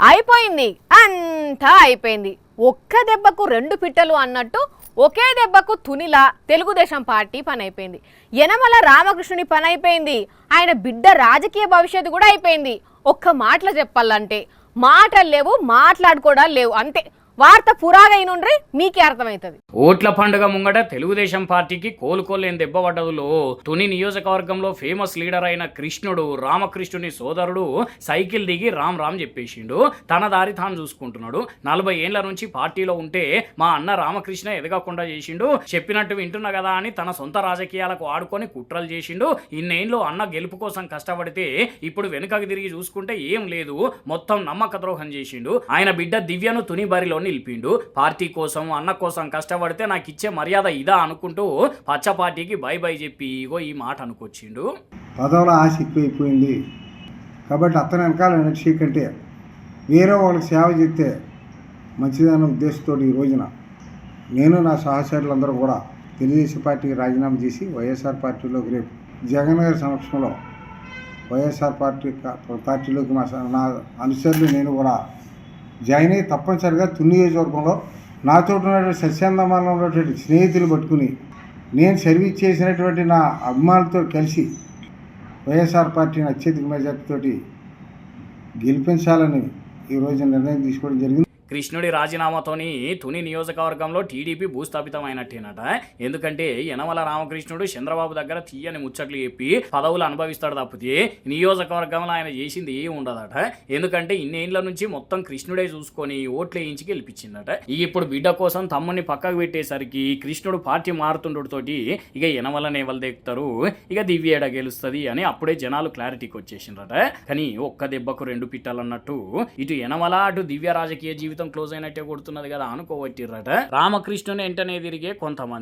అయిపోయింది, అంతా అయిపోయింది. ఒక్క దెబ్బకు రెండు పిట్టలు అన్నట్టు ఒకే దెబ్బకు తునిలా తెలుగుదేశం పార్టీ పని అయిపోయింది. యనమల రామకృష్ణుని పని అయిపోయింది. ఆయన బిడ్డ రాజకీయ భవిష్యత్తు కూడా అయిపోయింది. ఒక్క మాటలు చెప్పాలంటే మాటలు లేవు, మాట్లాడుకోవడాలు లేవు, అంతే. వార్త పురాగైనుండ్రి మీకే అర్థమవుతుంది. ఓట్ల పండుగ ముంగట తెలుగుదేశం పార్టీకి కోలుకోలేని దెబ్బ పడ్డదులో తుని నియోజకవర్గంలో ఫేమస్ లీడర్ అయిన కృష్ణుడు రామకృష్ణుని సోదరుడు సైకిల్ దిగి రామ్ రామ్ చెప్పేసిండు. తన దారి తాను చూసుకుంటున్నాడు. 40 ఏళ్ల నుంచి పార్టీలో ఉంటే మా అన్న రామకృష్ణ ఎదగకుండా చేసిండు, చెప్పినట్టు వింటున్నా కదా అని తన సొంత రాజకీయాలకు ఆడుకొని కుట్రలు చేసిండు. ఇన్నేళ్ళు అన్న గెలుపు కోసం కష్టపడితే ఇప్పుడు వెనుకకు తిరిగి చూసుకుంటే ఏం లేదు, మొత్తం నమ్మక ద్రోహం చేసిండు. ఆయన బిడ్డ దివ్యను తుని బరిలో నిలిపిండు. పార్టీ కోసం అన్న కోసం కష్టపడితే నాకు ఇచ్చే మర్యాద ఇదా అనుకుంటూ పచ్చ పార్టీకి బై బై చెప్పి ఇగో ఈ మాట అనుకొచ్చిండు. పదవుల ఆశ ఎక్కువైపోయింది కాబట్టి అతని వెనకాల నడిచి కంటే వేరే వాళ్ళకి సేవ చేస్తే మంచిదన్న ఉద్దేశంతో ఈ రోజున నేను నా సహచరులందరూ కూడా తెలుగుదేశం పార్టీకి రాజీనామా చేసి వైఎస్ఆర్ పార్టీలోకి రేపు జగన్ గారి సమక్షంలో వైఎస్ఆర్ పార్టీలోకి నా అనుచరులు నేను కూడా జాయిన్ అయ్యి తప్పనిసరిగా తుని నియోజకవర్గంలో నాతో ఉన్నటువంటి సత్యాందమానంలో ఉన్నటువంటి స్నేహితులు పట్టుకుని నేను సర్వీస్ చేసినటువంటి నా అభిమానులతో కలిసి వైఎస్ఆర్ పార్టీని అత్యధిక మెజార్టీతోటి గెలిపించాలని ఈరోజు నిర్ణయం తీసుకోవడం జరిగింది. కృష్ణుడి రాజీనామాతోని తుని నియోజకవర్గంలో టీడీపీ భూస్థాపితమైనట్టేనట. ఎందుకంటే యనమల రామకృష్ణుడు చంద్రబాబు దగ్గర తీయని ముచ్చట్లు చెప్పి పదవులు అనుభవిస్తాడు తప్పితే నియోజకవర్గంలో ఆయన చేసింది ఏం ఉండదట. ఎందుకంటే ఇన్నేళ్ల నుంచి మొత్తం కృష్ణుడే చూసుకొని ఓట్లు వేయించి గెలిపించిందట. ఇప్పుడు బిడ్డ కోసం తమ్ముని పక్కకు పెట్టేసరికి కృష్ణుడు పార్టీ మారుతుండటతోటి ఇక యనమలని ఎవరు దెక్కుతారు, ఇక దివ్యేడ గెలుస్తుంది అని అప్పుడే జనాలు క్లారిటీకి వచ్చేసిండ్రట. కానీ ఒక్క దెబ్బకు రెండు పిట్టాలన్నట్టు ఇటు యనమల అటు దివ్య రాజకీయ జీవితం క్లోజ్ అయినట్టే కొడుతున్నది కదా అనుకోవట్టిర్రట. రామకృష్ణుని వెంటనే తిరిగే కొంతమంది